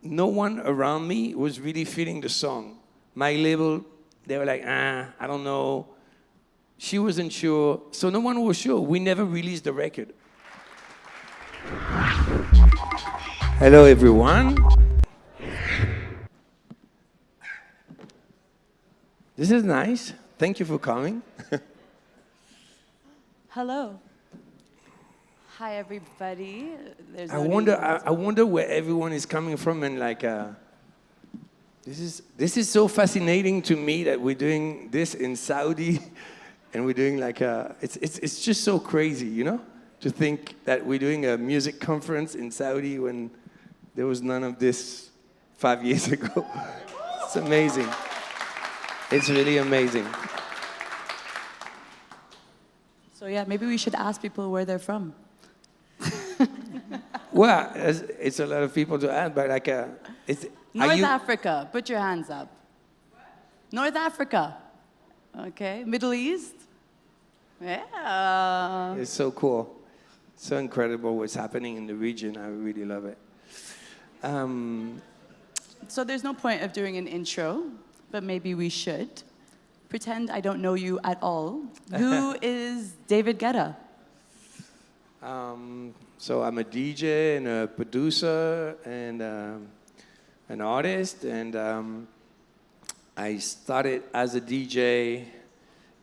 no one around me was really feeling the song. My label, they were like, I don't know. She wasn't sure, so no one was sure. We never released the record. Hello, everyone. This is nice. Thank you for coming. Hello. Hi, everybody. There's I no wonder. name. I wonder where everyone is coming from, and like, this is so fascinating to me that we're doing this in Saudi, and we're doing like it's just so crazy, you know, to think that we're doing a music conference in Saudi when there was none of this 5 years ago. It's amazing. It's really amazing. So yeah, maybe we should ask people where they're from. Well, it's a lot of people to add, but like, North Africa, put your hands up. North Africa. Okay, Middle East. Yeah. It's so cool, so incredible what's happening in the region. I really love it. So there's no point of doing an intro, but maybe we should. Pretend I don't know you at all. Who is David Guetta? So I'm a DJ and a producer and an artist, and I started as a DJ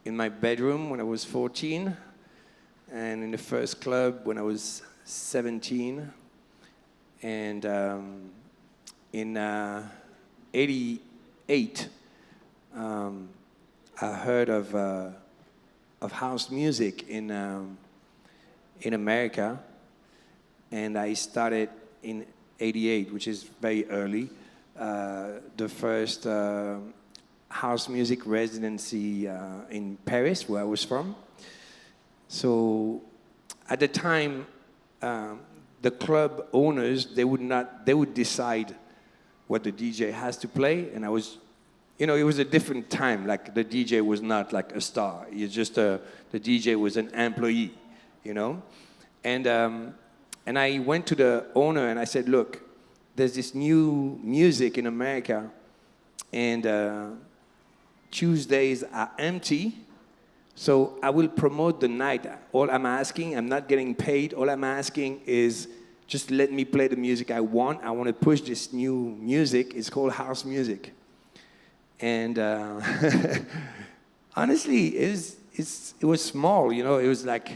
in my bedroom when I was 14, and in the first club when I was 17, and in '88, I heard of house music in America, and I started in '88, which is very early, the first house music residency in Paris, where I was from. So at the time, the club owners, they would decide what the DJ has to play, and I was, you know, it was a different time. Like the DJ was not like a star. It's just the DJ was an employee, you know, and I went to the owner and I said, look, there's this new music in America, and Tuesdays are empty, so I will promote the night. All I'm asking, I'm not getting paid, all I'm asking is just let me play the music I want. I want to push this new music. It's called house music. And honestly, it was small, you know, it was like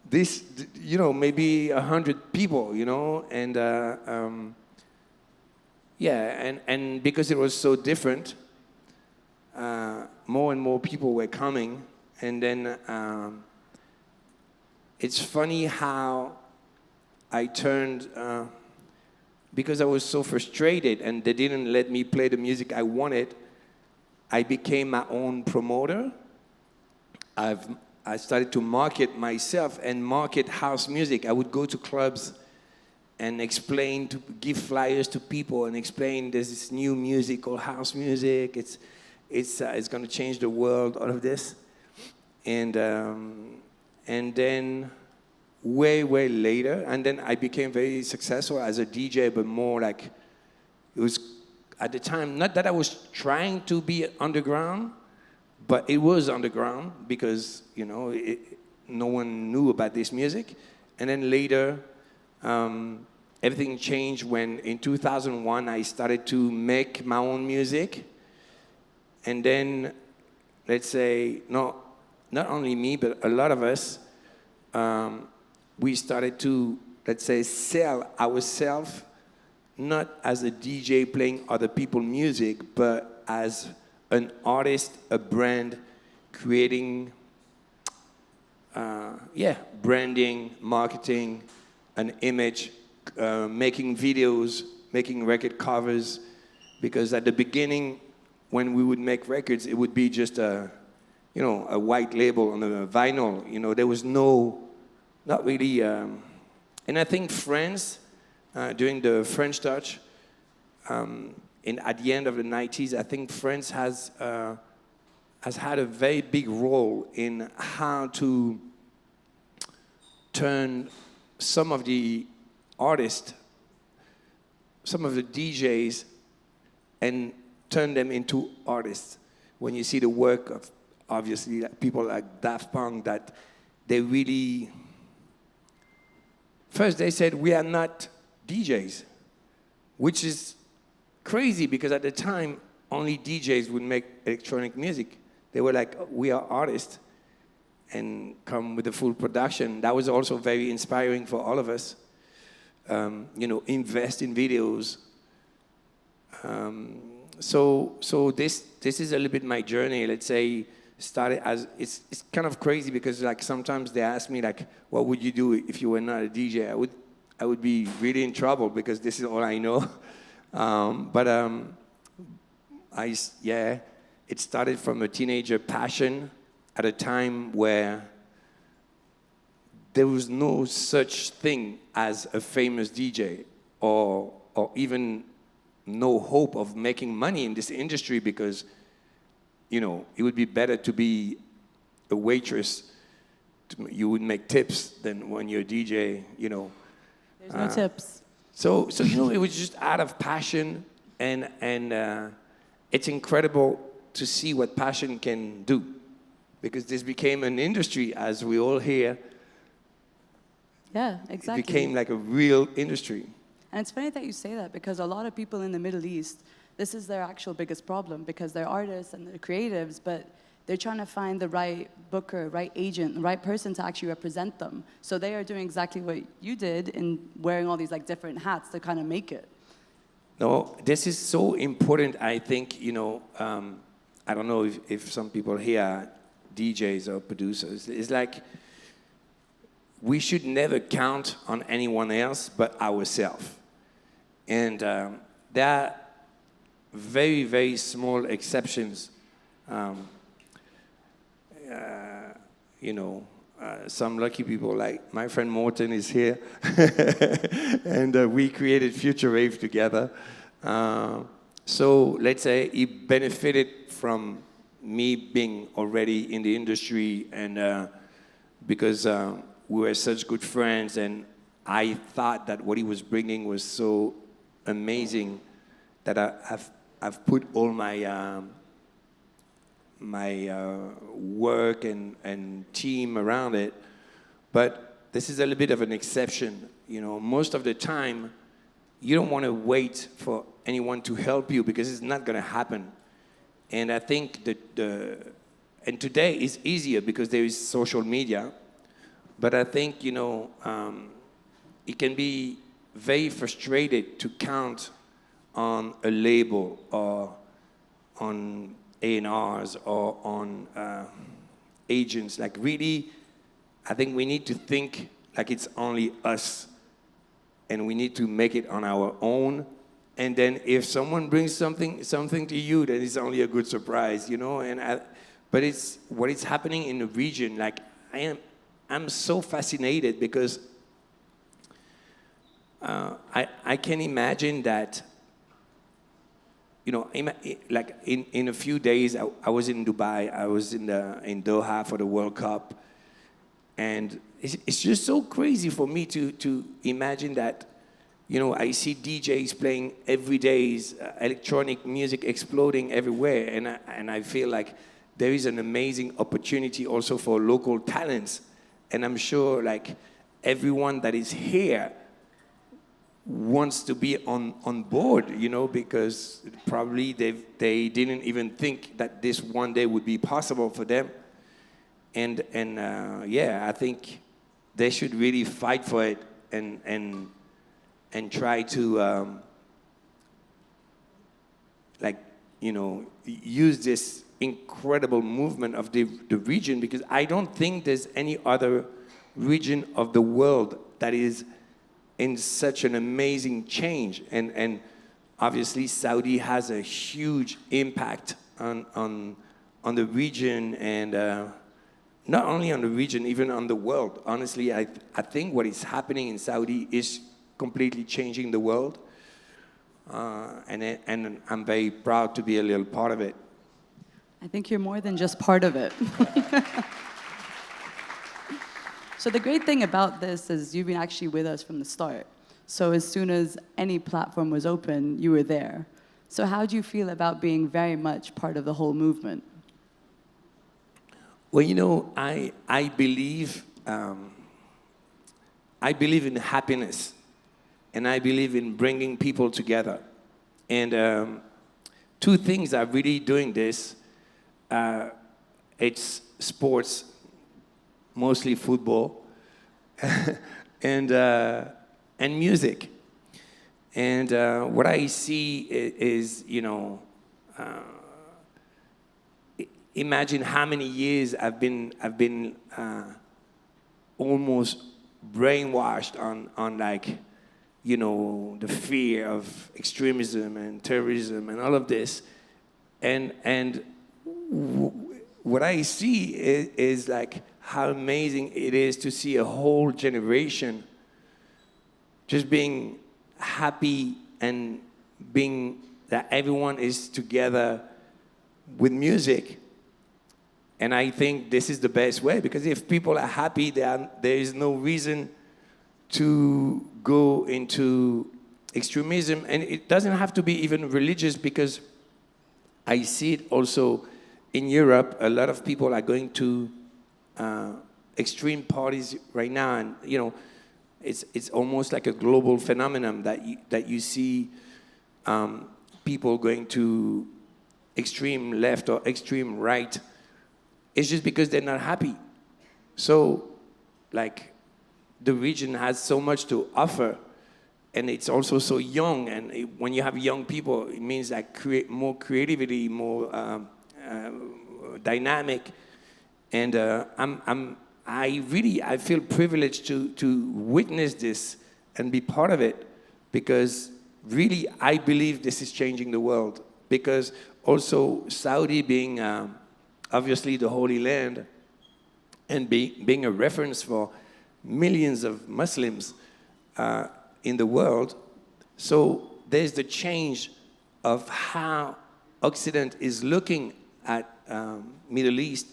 this, you know, maybe 100 people, you know, and yeah, and because it was so different, more and more people were coming, and then it's funny how I turned, because I was so frustrated and they didn't let me play the music I wanted, I became my own promoter. I started to market myself and market house music. I would go to clubs and explain, to give flyers to people and explain there's this new music called house music. It's going to change the world, all of this. And then way later, and then I became very successful as a DJ, but more like, it was at the time, not that I was trying to be underground, but it was underground because, you know, no one knew about this music. And then later, everything changed when in 2001 I started to make my own music. And then, let's say, not only me, but a lot of us, we started to, let's say, sell ourselves, not as a DJ playing other people's music, but as an artist, a brand, creating, branding, marketing, an image, making videos, making record covers. Because at the beginning, when we would make records, it would be just a white label on a vinyl. You know, there was not really, and I think France, during the French Touch, at the end of the 90s, I think France has had a very big role in how to turn some of the artists some of the DJs and turn them into artists. When you see the work of, obviously, like people like Daft Punk, that they really, first they said, we are not DJs, which is crazy because at the time, only DJs would make electronic music. They were like, we are artists, and come with a full production. That was also very inspiring for all of us. Invest in videos. So this is a little bit my journey. Let's say started as it's kind of crazy because like sometimes they ask me like, what would you do if you were not a DJ? I would be really in trouble because this is all I know. It started from a teenager passion at a time where there was no such thing as a famous DJ or even no hope of making money in this industry because, it would be better to be a waitress. You would make tips than when you're a DJ, There's no tips. So it was just out of passion and it's incredible to see what passion can do because this became an industry as we all hear. Yeah, exactly. It became like a real industry. And it's funny that you say that because a lot of people in the Middle East, this is their actual biggest problem because they're artists and they're creatives, but they're trying to find the right booker, right agent, the right person to actually represent them. So they are doing exactly what you did in wearing all these like different hats to kind of make it. No, this is so important. I think, I don't know if some people here are DJs or producers. It's like we should never count on anyone else but ourselves. And there are very, very small exceptions. Some lucky people, like my friend Morten is here, and we created Future Rave together. So let's say he benefited from me being already in the industry, and because we were such good friends, and I thought that what he was bringing was so amazing that I've put all my work and team around it. But this is a little bit of an exception. Most of the time, you don't want to wait for anyone to help you because it's not going to happen. And I think that and today is easier because there is social media. But I think, it can be very frustrated to count on a label or on A&Rs or on agents. Like really, I think we need to think like it's only us and we need to make it on our own. And then if someone brings something to you, then it's only a good surprise, but it's what is happening in the region. Like I'm so fascinated because I can imagine that, like in a few days, I was in Dubai, I was in Doha for the World Cup, and it's just so crazy for me to imagine that, I see DJs playing every day, electronic music exploding everywhere, and I feel like there is an amazing opportunity also for local talents, and I'm sure like everyone that is here wants to be on board, because probably they didn't even think that this one day would be possible for them. And I think they should really fight for it and try to use this incredible movement of the region, because I don't think there's any other region of the world that is in such an amazing change, and obviously Saudi has a huge impact on the region, and not only on the region, even on the world. Honestly, I think what is happening in Saudi is completely changing the world, and I'm very proud to be a little part of it. I think you're more than just part of it. So the great thing about this is you've been actually with us from the start. So as soon as any platform was open, you were there. So how do you feel about being very much part of the whole movement? Well, I believe in happiness, and I believe in bringing people together. And two things are really doing this. It's sports, mostly football, and music. And what I see is, imagine how many years I've been almost brainwashed on like, the fear of extremism and terrorism and all of this, and what I see is like how amazing it is to see a whole generation just being happy and being that everyone is together with music. And I think this is the best way, because if people are happy, there is no reason to go into extremism. And it doesn't have to be even religious, because I see it also in Europe. A lot of people are going to extreme parties right now, and it's almost like a global phenomenon that you see people going to extreme left or extreme right. It's just because they're not happy. So, like, the region has so much to offer, and it's also so young. And when you have young people, it means like create more creativity, more dynamic. And I feel privileged to witness this and be part of it, because really I believe this is changing the world. Because also Saudi being obviously the Holy Land, and being a reference for millions of Muslims in the world. So there's the change of how Occident is looking at Middle East,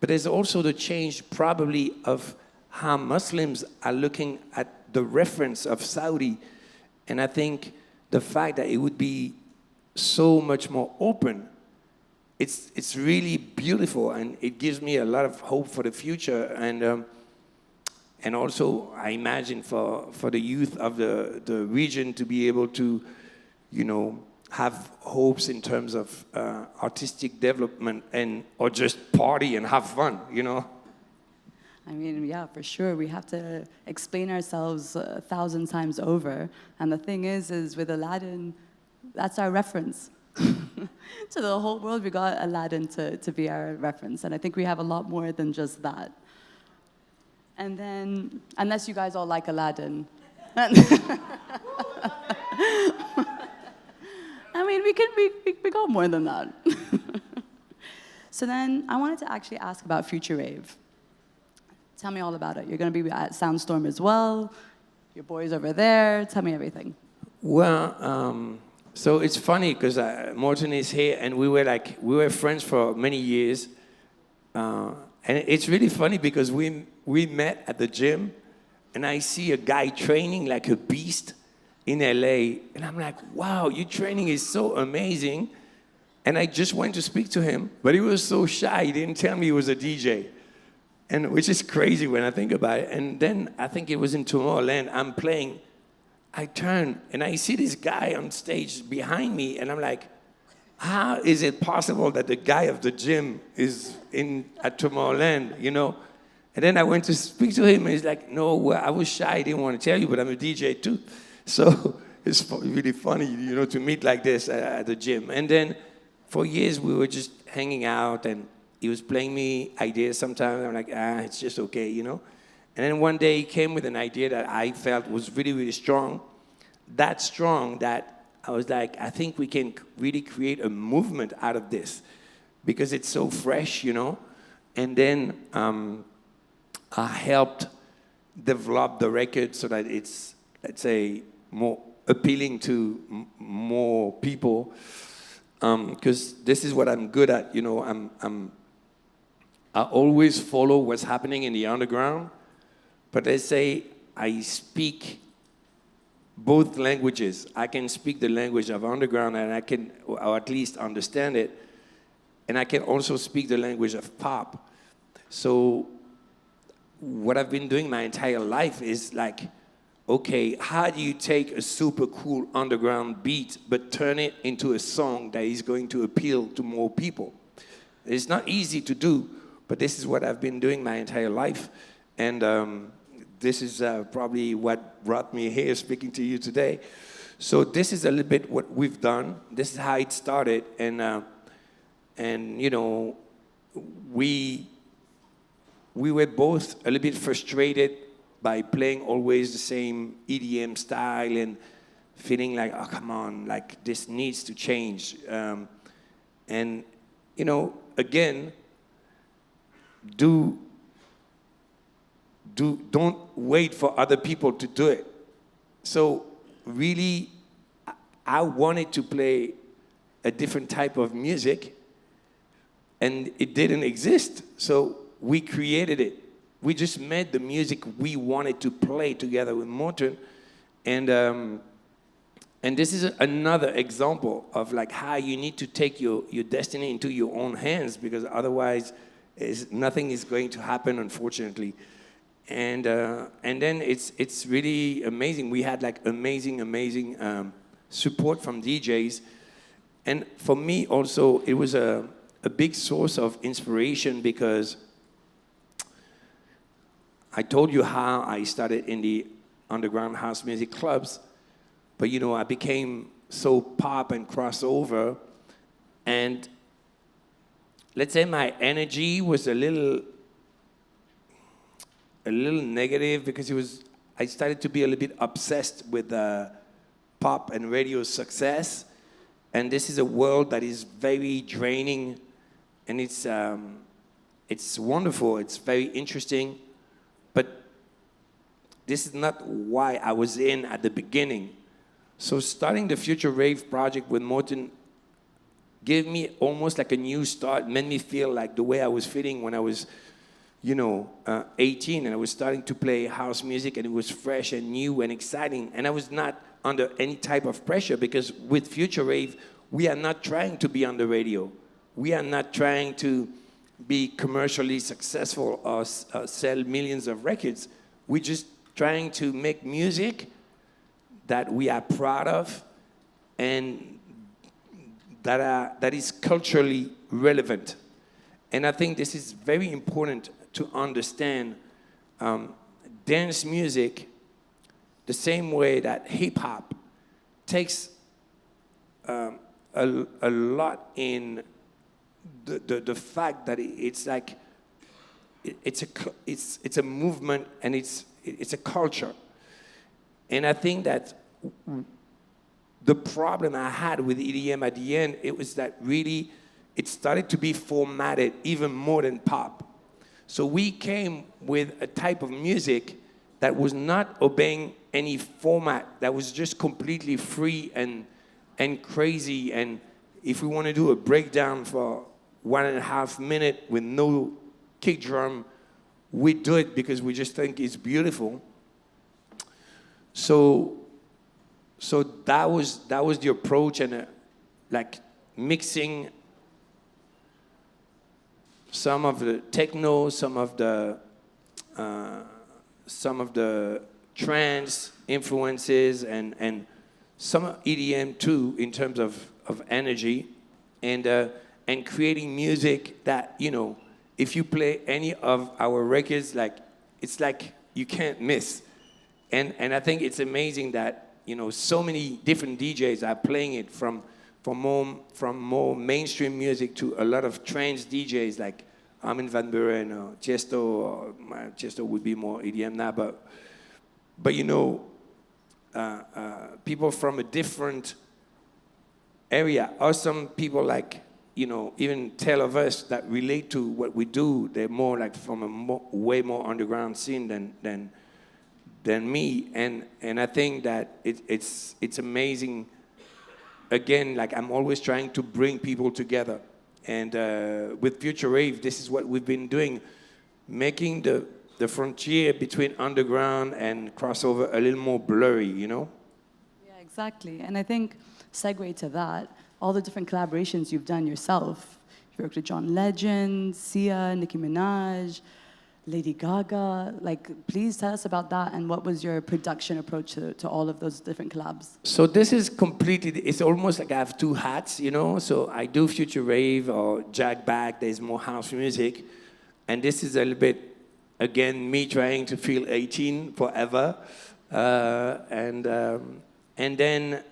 but there's also the change probably of how Muslims are looking at the reference of Saudi. And I think the fact that it would be so much more open, it's really beautiful, and it gives me a lot of hope for the future. And also, I imagine for the youth of the region to be able to, have hopes in terms of artistic development, or just party and have fun, I mean, yeah, for sure. We have to explain ourselves 1,000 times over. And the thing is with Aladdin, that's our reference. To the whole world, we got Aladdin to be our reference. And I think we have a lot more than just that. And then, unless you guys all like Aladdin. I mean, we got more than that. So then, I wanted to actually ask about Future Rave. Tell me all about it. You're going to be at Soundstorm as well. Your boys over there. Tell me everything. Well, so it's funny because Morten is here, and we were friends for many years, and it's really funny because we met at the gym, and I see a guy training like a beast in LA, and I'm like, wow, your training is so amazing. And I just went to speak to him, but he was so shy, he didn't tell me he was a DJ, and which is crazy when I think about it. And then I think it was in Tomorrowland, I'm playing. I turn and I see this guy on stage behind me, and I'm like, how is it possible that the guy of the gym is at Tomorrowland, And then I went to speak to him, and he's like, no, well, I was shy, I didn't want to tell you, but I'm a DJ too. So it's really funny, to meet like this at the gym. And then for years we were just hanging out, and he was playing me ideas sometimes. I'm like, it's just okay, And then one day he came with an idea that I felt was really, really strong. That strong that I was like, I think we can really create a movement out of this, because it's so fresh, And then I helped develop the record so that it's, let's say, more appealing to more people. Because this is what I'm good at, I always follow what's happening in the underground. But let's say I speak both languages. I can speak the language of underground, and I can, or at least understand it, and I can also speak the language of pop. So what I've been doing my entire life is like, okay, how do you take a super cool underground beat but turn it into a song that is going to appeal to more people? It's not easy to do, but this is what I've been doing my entire life. And this is probably what brought me here speaking to you today. So this is a little bit what we've done. This is how it started. And you know, we were both a little bit frustrated by playing always the same EDM style and feeling like, oh, come on, like this needs to change. And, you know, again, don't wait for other people to do it. So really, I wanted to play a different type of music, and it didn't exist. So we created it. We just made the music we wanted to play together with Morten, and this is another example of like how you need to take your destiny into your own hands, because otherwise, nothing is going to happen, unfortunately. And then it's really amazing. We had like amazing support from DJs, and for me also it was a big source of inspiration, because I told you how I started in the underground house music clubs, but you know, I became so pop and crossover, and let's say my energy was a little negative, because I started to be a little bit obsessed with pop and radio success, and this is a world that is very draining, and it's wonderful, it's very interesting. But this is not why I was in at the beginning. So starting the Future Rave project with Morten gave me almost like a new start, made me feel like the way I was feeling when I was, 18, and I was starting to play house music, and it was fresh and new and exciting. And I was not under any type of pressure, because with Future Rave, we are not trying to be on the radio. We are not trying to be commercially successful or sell millions of records. We're just trying to make music that we are proud of and that is culturally relevant. And I think this is very important to understand. Dance music, the same way that hip-hop takes a lot in the fact that it's like it's a movement, and it's a culture. And I think that the problem I had with EDM at the end, it was that really it started to be formatted even more than pop. So we came with a type of music that was not obeying any format, that was just completely free and crazy. And if we want to do a breakdown for 1.5 minutes with no kick drum, we do it because we just think it's beautiful. So that was the approach, and like mixing some of the techno, some of the trance influences, and some EDM too, in terms of energy, and creating music that, if you play any of our records, like it's like you can't miss. And I think it's amazing that so many different DJs are playing it, from more mainstream music to a lot of trance DJs like Armin van Buuren or Tiesto. Or Tiesto would be more EDM now, but people from a different area, or some people like even tell of us that relate to what we do. They're more like from a way more underground scene than me, and I think that it's amazing. Again, like I'm always trying to bring people together, and with Future Rave, this is what we've been doing, making the frontier between underground and crossover a little more blurry, Exactly. And I think, segue to that, all the different collaborations you've done yourself. You worked with John Legend, Sia, Nicki Minaj, Lady Gaga. Like, please tell us about that and what was your production approach to all of those different collabs? So this is completely, it's almost like I have two hats, you know? So I do future rave or jack back, there's more house music. And this is a little bit, again, me trying to feel 18 forever. And then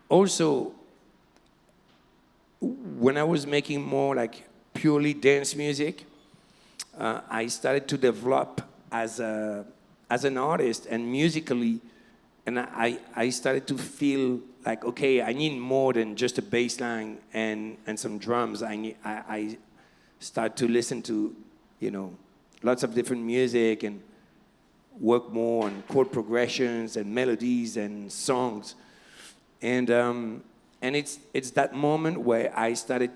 also, when I was making more like purely dance music, I started to develop as an artist and musically, and I started to feel like, okay, I need more than just a bass line and some drums. I started to listen to, you know, lots of different music and work more on chord progressions and melodies and songs. And it's that moment where I started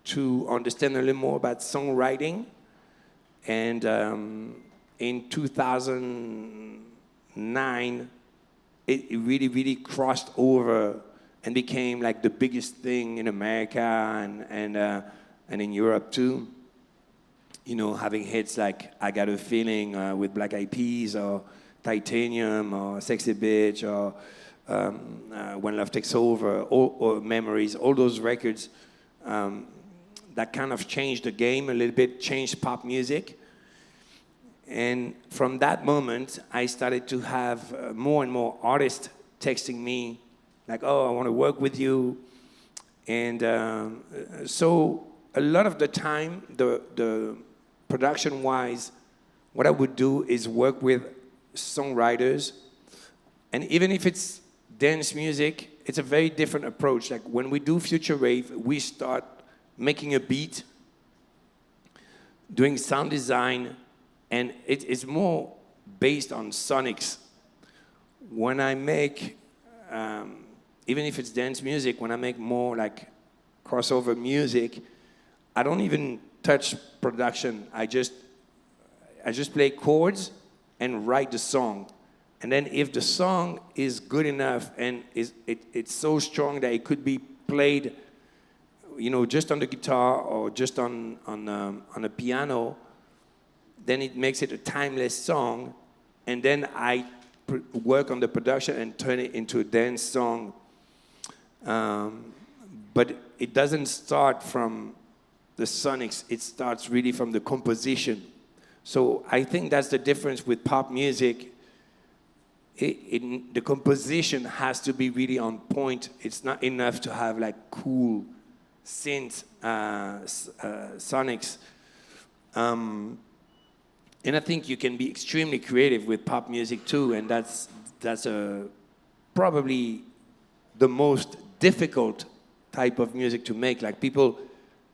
to understand a little more about songwriting. And in 2009, it really, really crossed over and became like the biggest thing in America and in Europe too. You know, having hits like I Got a Feeling with Black Eyed Peas, or Titanium, or Sexy Bitch, or When Love Takes Over, or Memories, all those records that kind of changed the game a little bit, changed pop music. And from that moment, I started to have more and more artists texting me, like, oh, I want to work with you. And so a lot of the time, the production-wise, what I would do is work with songwriters. And even if it's dance music, it's a very different approach. Like when we do future rave, we start making a beat, doing sound design, and it's more based on sonics. When I make, even if it's dance music, when I make more like crossover music, I don't even touch production. I just play chords and write the song. And then if the song is good enough and it's so strong that it could be played, you know, just on the guitar or just on a piano, then it makes it a timeless song. And then I work on the production and turn it into a dance song. But it doesn't start from the sonics, it starts really from the composition. So I think that's the difference with pop music. The composition has to be really on point. It's not enough to have like cool synth sonics. And I think you can be extremely creative with pop music too, and that's probably the most difficult type of music to make. Like people,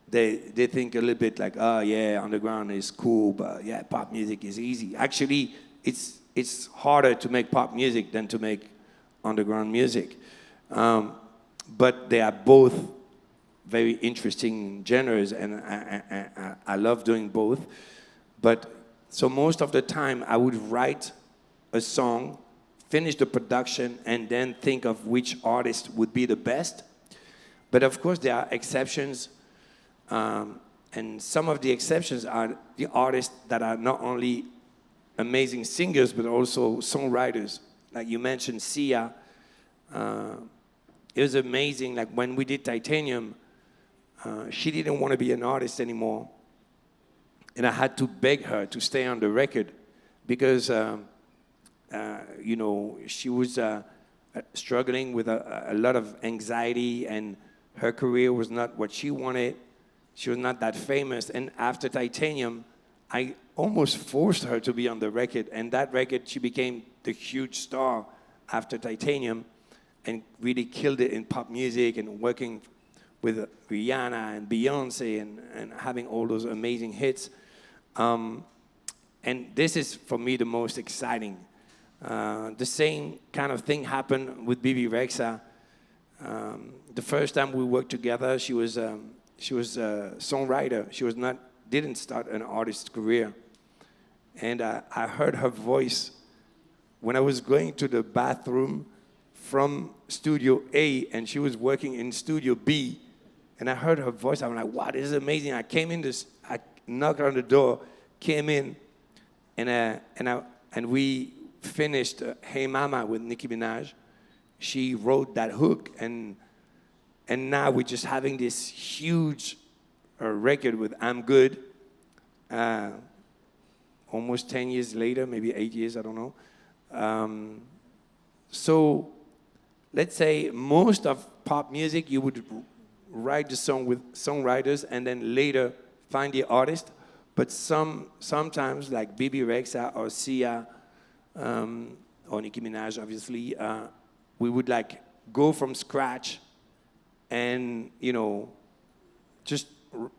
they think a little bit like, oh yeah, underground is cool, but yeah, pop music is easy. Actually, it's harder to make pop music than to make underground music. But they are both very interesting genres, and I love doing both. But so most of the time, I would write a song, finish the production, and then think of which artist would be the best. But of course, there are exceptions. And some of the exceptions are the artists that are not only amazing singers, but also songwriters. Like you mentioned Sia. It was amazing. Like when we did Titanium, she didn't want to be an artist anymore. And I had to beg her to stay on the record because, you know, she was struggling with a lot of anxiety, and her career was not what she wanted. She was not that famous. And after Titanium, I almost forced her to be on the record. And that record, she became the huge star after Titanium and really killed it in pop music and working with Rihanna and Beyonce and having all those amazing hits. And this is, for me, the most exciting. The same kind of thing happened with Bibi Rexha. The first time we worked together, she was a songwriter. She didn't start an artist's career. And I heard her voice when I was going to the bathroom from Studio A, and she was working in Studio B, and I heard her voice. I'm like, wow, this is amazing. I came in I knocked on the door, came in, and we finished Hey Mama with Nicki Minaj. She wrote that hook, and now we're just having this huge record with I'm Good. Almost 10 years later, maybe 8 years, I don't know. So let's say most of pop music, you would write the song with songwriters and then later find the artist. But sometimes, like Bibi Rexha or Sia or Nicki Minaj, obviously, we would like go from scratch and, just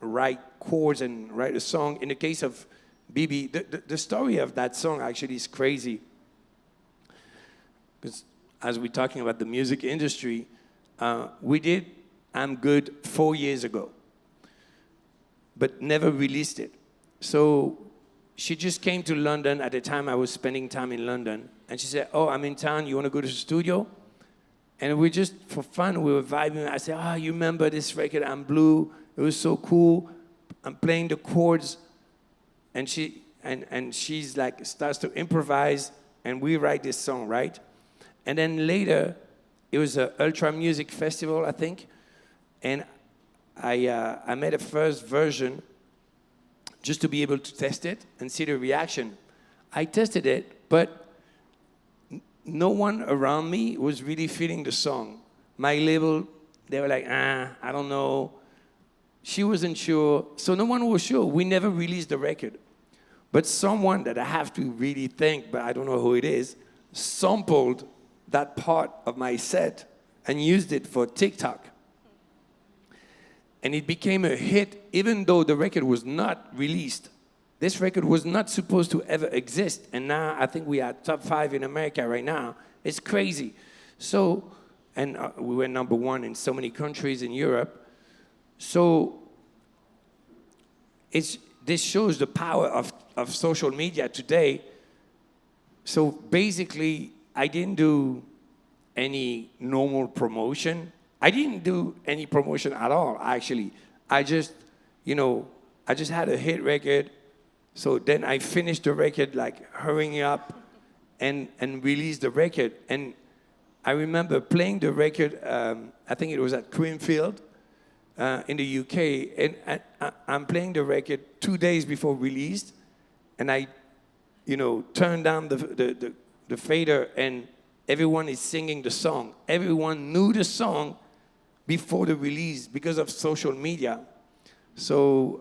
write chords and write a song. In the case of Bibi, the story of that song actually is crazy. Because as we're talking about the music industry, we did I'm Good 4 years ago, but never released it. So she just came to London. At the time, I was spending time in London. And she said, oh, I'm in town. You want to go to the studio? And we just, for fun, we were vibing. I said, you remember this record, I'm Blue? It was so cool. I'm playing the chords. And she's like, starts to improvise. And we write this song, right? And then later, it was an Ultra Music Festival, I think. And I made a first version just to be able to test it and see the reaction. I tested it, but no one around me was really feeling the song. My label, they were like, I don't know. She wasn't sure. So no one was sure. We never released the record. But someone that I have to really thank, but I don't know who it is, sampled that part of my set and used it for TikTok. And it became a hit, even though the record was not released. This record was not supposed to ever exist. And now I think we are top 5 in America right now. It's crazy. So, and we were number 1 in so many countries in Europe. So this shows the power of social media today. So basically, I didn't do any normal promotion. I didn't do any promotion at all, actually. I just had a hit record. So then I finished the record, like hurrying up and released the record. And I remember playing the record, I think it was at Creamfield in the UK. And I'm playing the record 2 days before release. And I, turned down the fader and everyone is singing the song. Everyone knew the song before the release because of social media. So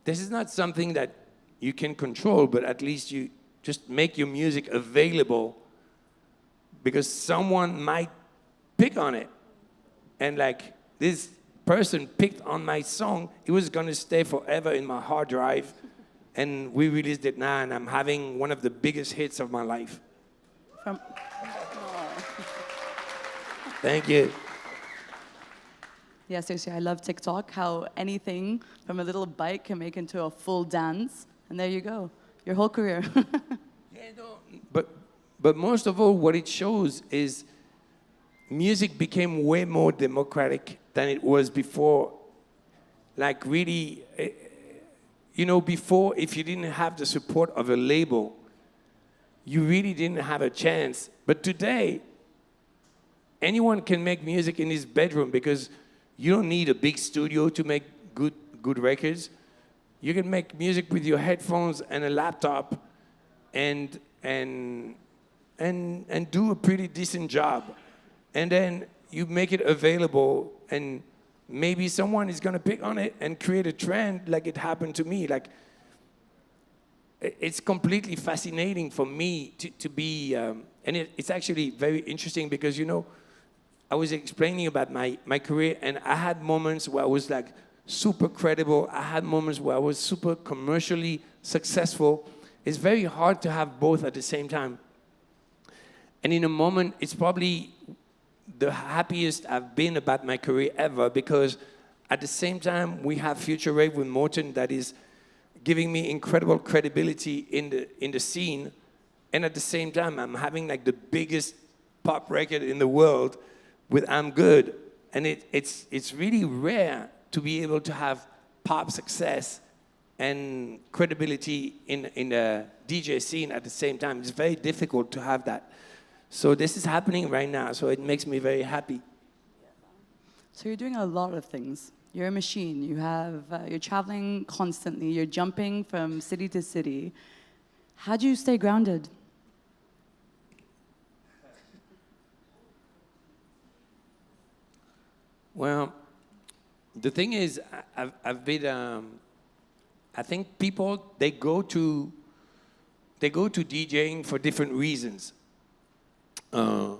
this is not something that you can control, but at least you just make your music available because someone might pick on it. And like this person picked on my song, it was gonna stay forever in my hard drive. And we released it now, and I'm having one of the biggest hits of my life. Thank you. Yeah, seriously, I love TikTok, how anything from a little bite can make into a full dance. And there you go, your whole career. Yeah, no, but most of all, what it shows is music became way more democratic than it was before. Like really, before, if you didn't have the support of a label, you really didn't have a chance. But today, anyone can make music in his bedroom because you don't need a big studio to make good records. You can make music with your headphones and a laptop and do a pretty decent job. And then you make it available and maybe someone is gonna pick on it and create a trend like it happened to me. Like, it's completely fascinating for me to be, and it's actually very interesting because, I was explaining about my career, and I had moments where I was like super credible. I had moments where I was super commercially successful. It's very hard to have both at the same time. And in a moment, it's probably the happiest I've been about my career ever because at the same time, we have Future Rave with Morton that is giving me incredible credibility in the scene. And at the same time, I'm having like the biggest pop record in the world with I'm Good. And it's really rare to be able to have pop success and credibility in the DJ scene at the same time. It's very difficult to have that. So this is happening right now, so it makes me very happy. So you're doing a lot of things. You're a machine. You're traveling constantly. You're jumping from city to city. How do you stay grounded? Well, the thing is, I've been. I think people they go to DJing for different reasons. A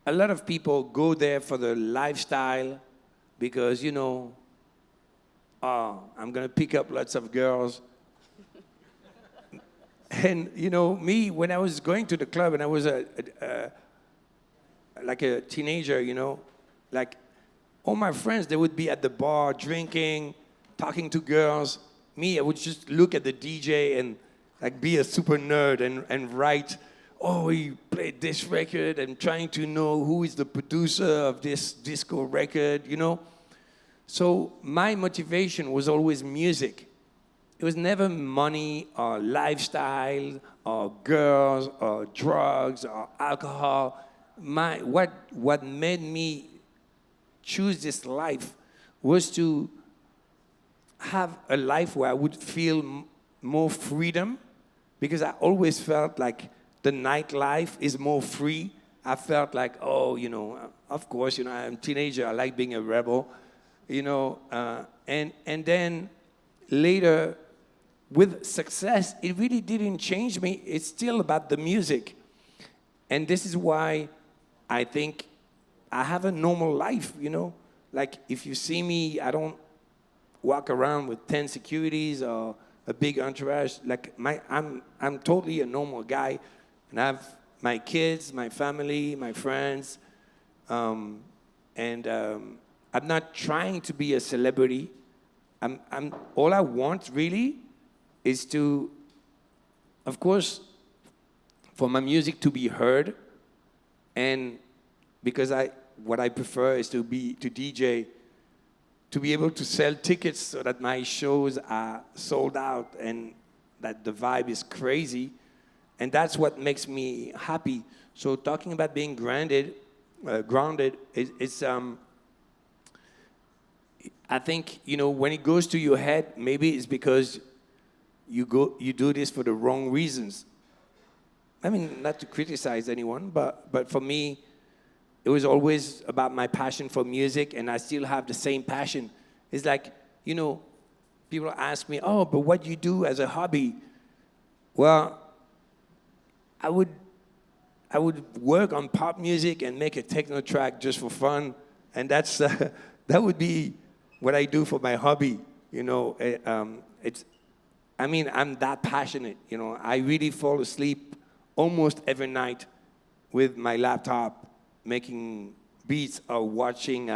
lot of people go there for the lifestyle because, I'm gonna pick up lots of girls. And me, when I was going to the club and I was like a teenager, like all my friends, they would be at the bar drinking, talking to girls. Me, I would just look at the DJ and like be a super nerd and write, oh, he played this record, and trying to know who is the producer of this disco record, So my motivation was always music. It was never money or lifestyle or girls or drugs or alcohol. What made me choose this life was to have a life where I would feel more freedom, because I always felt like the nightlife is more free. I felt like, of course, I'm a teenager, I like being a rebel, and then later, with success, it really didn't change me. It's still about the music. And this is why I think I have a normal life, Like, if you see me, I don't walk around with 10 securities or a big entourage. Like, I'm totally a normal guy. And I have my kids, my family, my friends. I'm not trying to be a celebrity. All I want, really, is to, of course, for my music to be heard, and because what I prefer is to DJ, to be able to sell tickets so that my shows are sold out and that the vibe is crazy, and that's what makes me happy. So talking about being grounded, it's I think when it goes to your head, maybe it's because you do this for the wrong reasons. I mean, not to criticize anyone, but for me, it was always about my passion for music, and I still have the same passion. It's like, people ask me, oh, but what do you do as a hobby? Well, I would work on pop music and make a techno track just for fun, and that's that would be what I do for my hobby. I'm that passionate. I really fall asleep almost every night with my laptop making beats or watching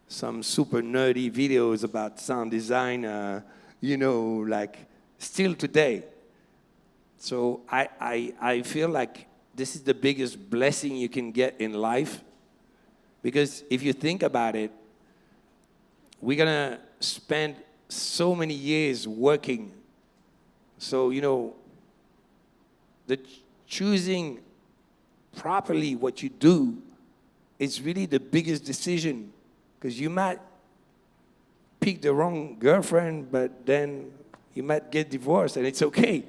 some super nerdy videos about sound design, like still today. So I feel like this is the biggest blessing you can get in life, because if you think about it, we're gonna spend so many years working. So, the choosing properly what you do is really the biggest decision, because you might pick the wrong girlfriend, but then you might get divorced, and it's okay.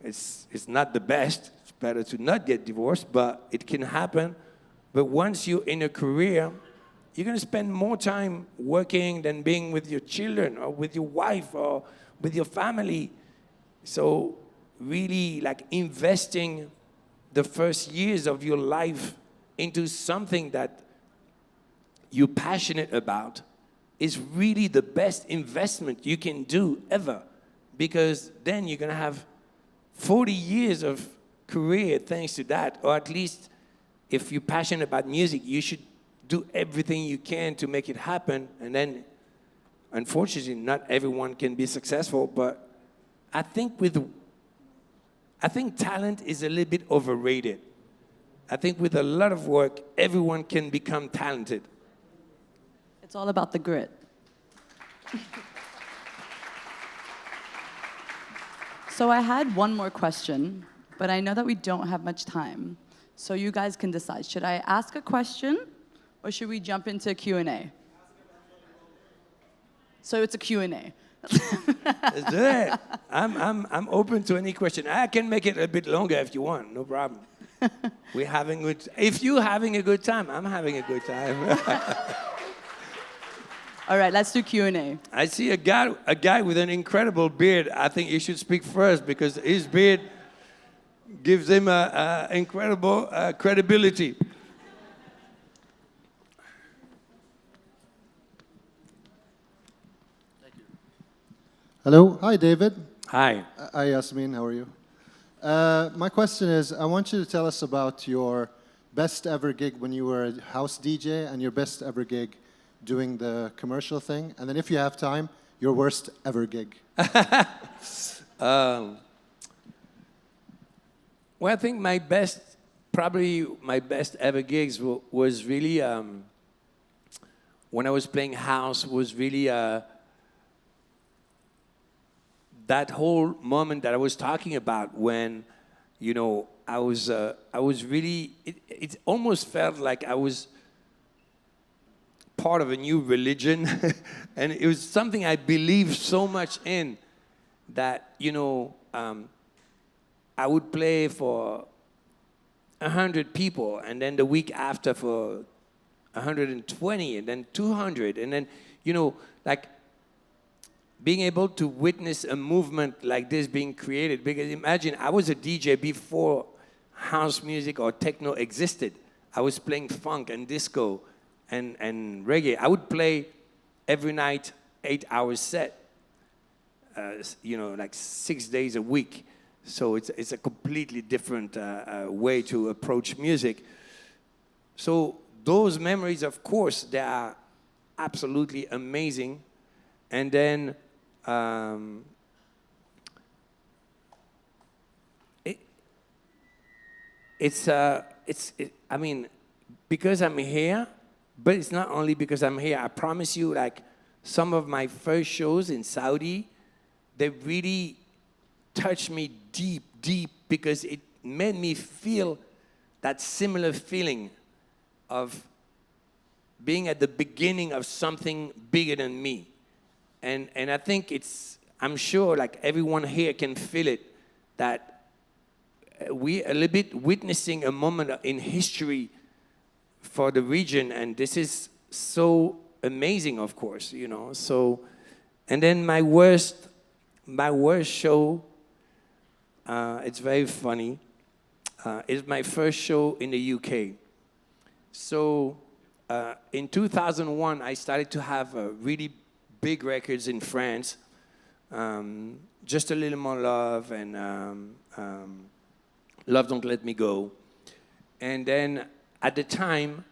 It's not the best. It's better to not get divorced, but it can happen. But once you're in a career, you're going to spend more time working than being with your children or with your wife or with your family. So really, like, investing the first years of your life into something that you're passionate about is really the best investment you can do ever, because then you're going to have 40 years of career thanks to that. Or at least, if you're passionate about music, you should do everything you can to make it happen. And then, unfortunately, not everyone can be successful, but I think I think talent is a little bit overrated. I think with a lot of work, everyone can become talented. It's all about the grit. So I had one more question, but I know that we don't have much time. So you guys can decide. Should I ask a question or should we jump into Q&A? So it's a Q&A. Let's do it. I'm open to any question. I can make it a bit longer if you want, no problem. We're having good. If you're having a good time, I'm having a good time. All right, let's do Q&A. I see a guy with an incredible beard. I think he should speak first because his beard gives him incredible credibility. Hello. Hi, David. Hi. Hi, Yasmin. How are you? My question is, I want you to tell us about your best ever gig when you were a house DJ and your best ever gig doing the commercial thing. And then if you have time, your worst ever gig. Well, I think probably my best ever gigs was really, when I was playing house, was really that whole moment that I was talking about when, I was really, it almost felt like I was part of a new religion. And it was something I believed so much in that, I would play for 100 people, and then the week after for 120, and then 200, and then, like being able to witness a movement like this being created. Because imagine, I was a DJ before house music or techno existed. I was playing funk and disco and reggae. I would play every night 8-hour set, like 6 days a week. So it's a completely different way to approach music. So those memories, of course, they are absolutely amazing. And then I mean, because I'm here, but it's not only because I'm here. I promise you, like, some of my first shows in Saudi, they really touched me deep, because it made me feel that similar feeling of being at the beginning of something bigger than me. And I think I'm sure like everyone here can feel it, that we're a little bit witnessing a moment in history for the region, and this is so amazing, of course, So, and then my worst show, it's very funny. It's my first show in the UK. So in 2001, I started to have really big records in France. Just a Little More Love and Love Don't Let Me Go. And then at the time,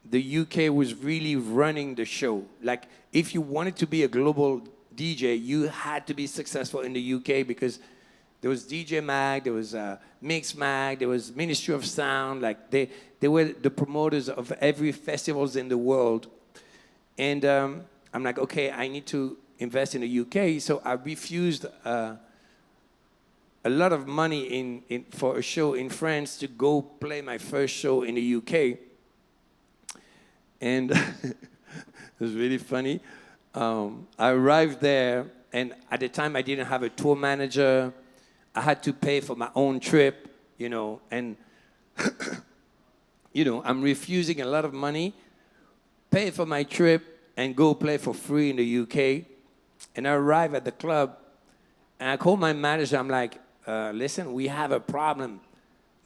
the UK was really running the show. Like, if you wanted to be a global DJ, you had to be successful in the UK, because there was DJ Mag, there was Mix Mag, there was Ministry of Sound. Like, they were the promoters of every festivals in the world. And I'm like, okay, I need to invest in the UK. So I refused a lot of money for a show in France to go play my first show in the UK. And it was really funny. I arrived there, and at the time I didn't have a tour manager. I had to pay for my own trip, and I'm refusing a lot of money, pay for my trip, and go play for free in the UK. And I arrive at the club, and I call my manager. I'm like, listen, we have a problem.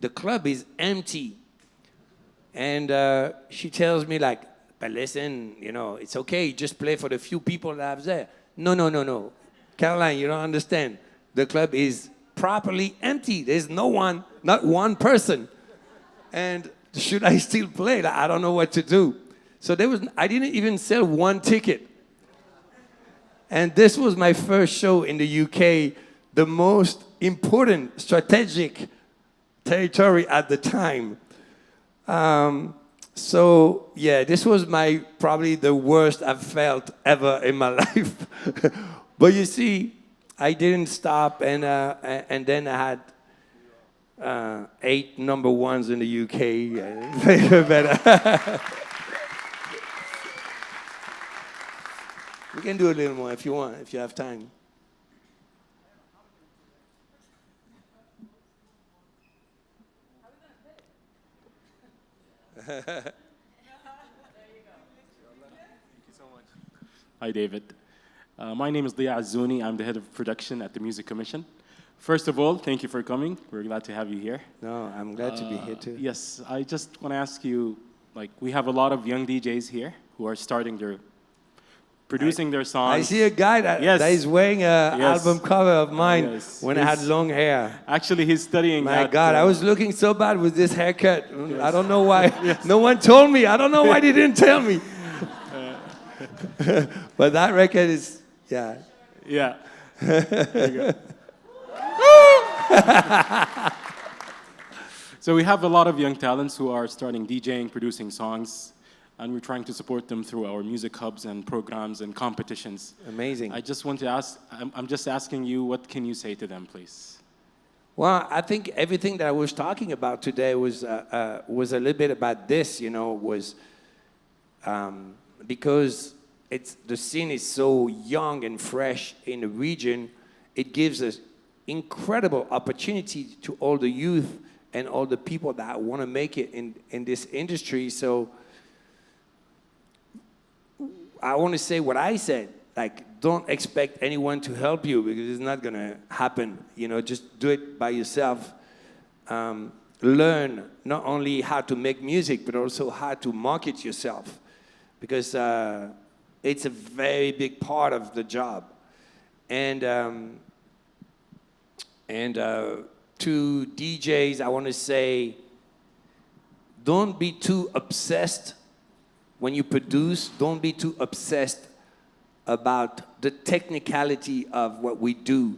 The club is empty. And she tells me, like, but listen, it's okay. Just play for the few people that are there. No. Caroline, you don't understand. The club is properly empty. There's no one, not one person. And should I still play? Like, I don't know what to do. So I didn't even sell one ticket. And this was my first show in the UK, the most important strategic territory at the time. So yeah, this was probably the worst I've felt ever in my life. But you see, I didn't stop, and then I had 8 number ones in the UK. Better. We can do a little more if you want, if you have time. Hi, David. My name is Dia Azzouni. I'm the head of production at the Music Commission. First of all, thank you for coming. We're glad to have you here. No, I'm glad to be here too. Yes, I just want to ask you, we have a lot of young DJs here who are producing their songs. I see a guy that is wearing an album cover of mine when I had long hair. Actually, he's studying. My God, I was looking so bad with this haircut. Yes. I don't know why. No one told me. I don't know why they didn't tell me. But that record is, yeah. Yeah. There you go. So we have a lot of young talents who are starting DJing, producing songs, and we're trying to support them through our music hubs and programs and competitions. Amazing. I just want to ask, I'm just asking you, what can you say to them, please? Well, I think everything that I was talking about today was a little bit about this, because the scene is so young and fresh in the region, it gives us incredible opportunity to all the youth and all the people that want to make it in this industry. So I want to say what I said, don't expect anyone to help you because it's not going to happen. Just do it by yourself. Learn not only how to make music, but also how to market yourself, because it's a very big part of the job. And to DJs, I want to say, don't be too obsessed when you produce. Don't be too obsessed about the technicality of what we do.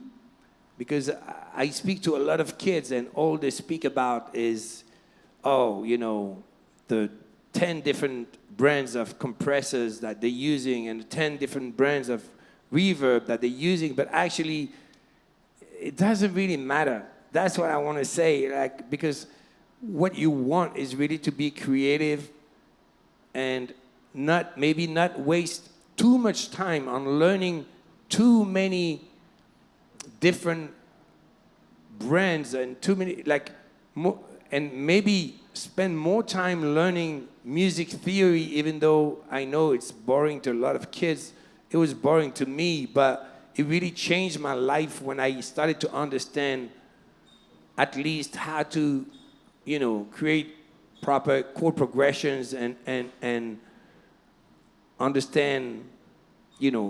Because I speak to a lot of kids, and all they speak about is, the 10 different brands of compressors that they're using and 10 different brands of reverb that they're using, but actually, it doesn't really matter. That's what I want to say, because what you want is really to be creative and maybe not waste too much time on learning too many different brands and too many, and maybe spend more time learning music theory, even though I know it's boring to a lot of kids. It was boring to me, but it really changed my life when I started to understand at least how to, create proper chord progressions and understand,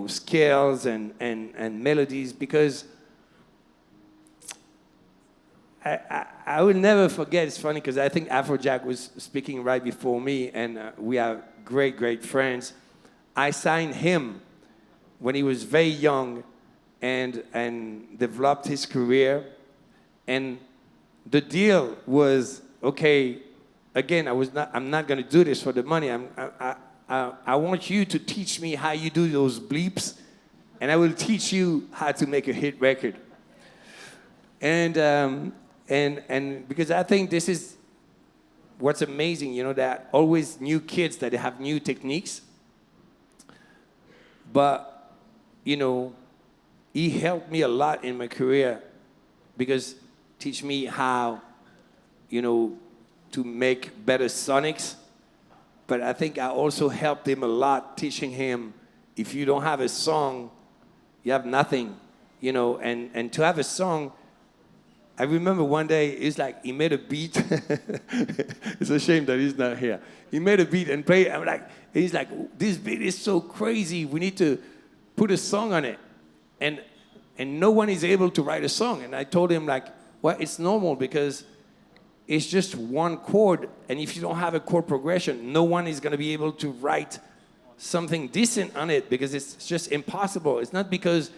scales and melodies, because I will never forget. It's funny because I think Afrojack was speaking right before me, and we are great friends. I signed him when he was very young and developed his career. And the deal was, okay, again, I'm not going to do this for the money. I want you to teach me how you do those bleeps, and I will teach you how to make a hit record. And because I think this is what's amazing, that always new kids that have new techniques. But, he helped me a lot in my career because teach me how, to make better sonics. But I think I also helped him a lot, teaching him if you don't have a song, you have nothing, and to have a song. I remember one day, it's like he made a beat. It's a shame that he's not here. He made a beat and played. He's like, this beat is so crazy. We need to put a song on it. And no one is able to write a song. And I told him, well, it's normal because it's just one chord. And if you don't have a chord progression, no one is going to be able to write something decent on it because it's just impossible. It's not because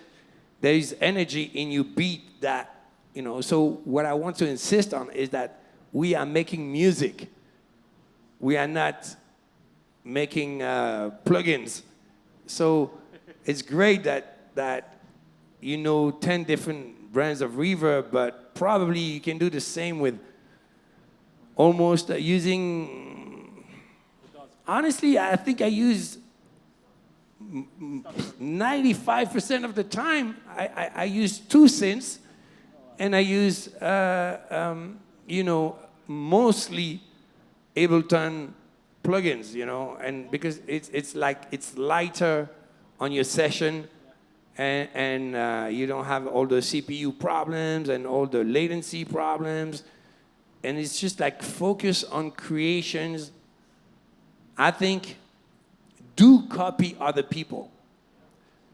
there is energy in your beat that You know, so what I want to insist on is that we are making music. We are not making plugins. So it's great that you know 10 different brands of reverb, but probably you can do the same with almost using. Honestly, I think I use 95% of the time. I use 2 synths, and I use you know, mostly Ableton plugins, you know, and because it's like it's lighter on your session, and you don't have all the CPU problems and all the latency problems, and it's just like focus on creations. I think do copy other people,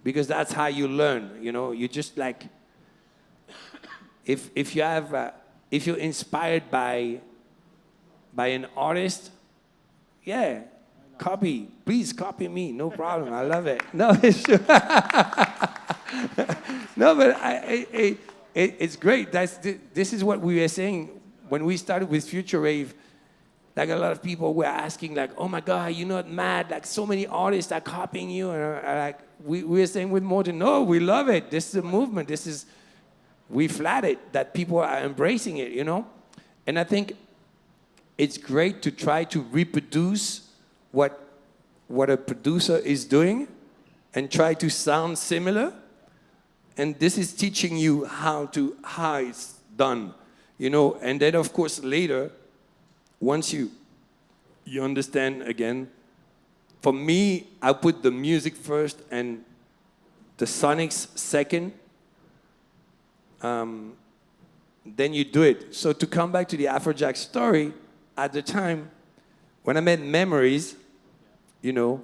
because that's how you learn. You know, you just like if you have if you're inspired by an artist, yeah, copy. Please copy me. No problem. I love it. No, it's true. No, but it's great. This is what we were saying when we started with Future Rave. Like a lot of people were asking, like, "Oh my God, you're not mad? Like so many artists are copying you." And like we were saying with Morten, "No, we love it. This is a movement. We flattered that people are embracing it, you know." And I think it's great to try to reproduce what a producer is doing and try to sound similar. And this is teaching you how it's done, you know. And then, of course, later, once you understand again, for me, I put the music first and the sonics second. Then you do it. So to come back to the Afrojack story, at the time, when I made Memories, you know,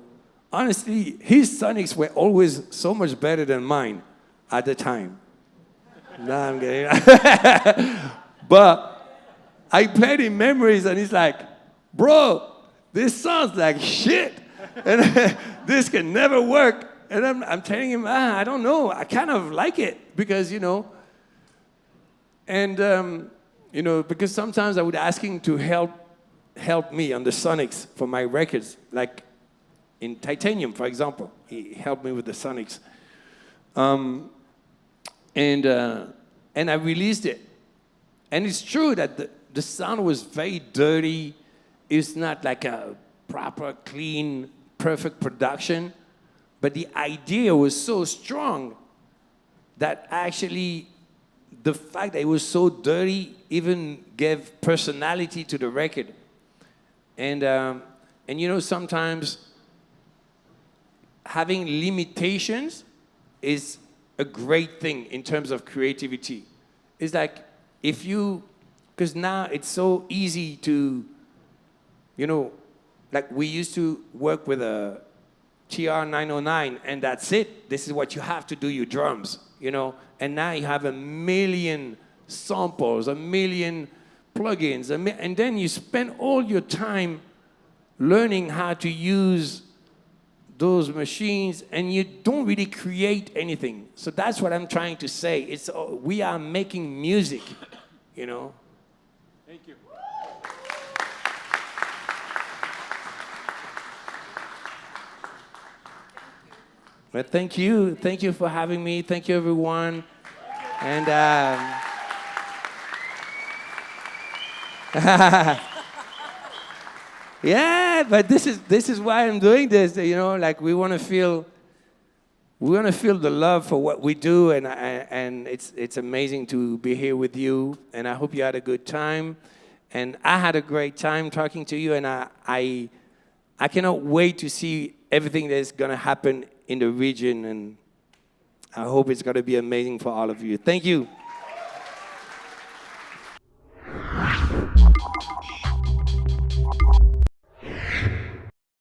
honestly, his sonics were always so much better than mine at the time. Nah, I'm kidding. But I played in Memories, and he's like, "Bro, this sounds like shit, and this can never work." And I'm telling him, I don't know, I kind of like it, because, you know, and, you know, because sometimes I would ask him to help me on the sonics for my records, like in Titanium, for example. He helped me with the sonics. And I released it. And it's true that the sound was very dirty. It's not like a proper, clean, perfect production. But the idea was so strong that actually the fact that it was so dirty even gave personality to the record. And you know, sometimes having limitations is a great thing in terms of creativity. It's like because now it's so easy to, you know, like we used to work with a TR-909, and that's it. This is what you have to do, your drums, you know. And now you have 1 million samples, 1 million plugins, and then you spend all your time learning how to use those machines, and you don't really create anything. So that's what I'm trying to say. We are making music, you know. Thank you. Well, thank you. Thank you for having me. Thank you, everyone. And yeah, but this is why I'm doing this. You know, like we want to feel the love for what we do, and it's amazing to be here with you. And I hope you had a good time. And I had a great time talking to you. And I cannot wait to see everything that's gonna happen in the region. And I hope it's gonna be amazing for all of you. Thank you.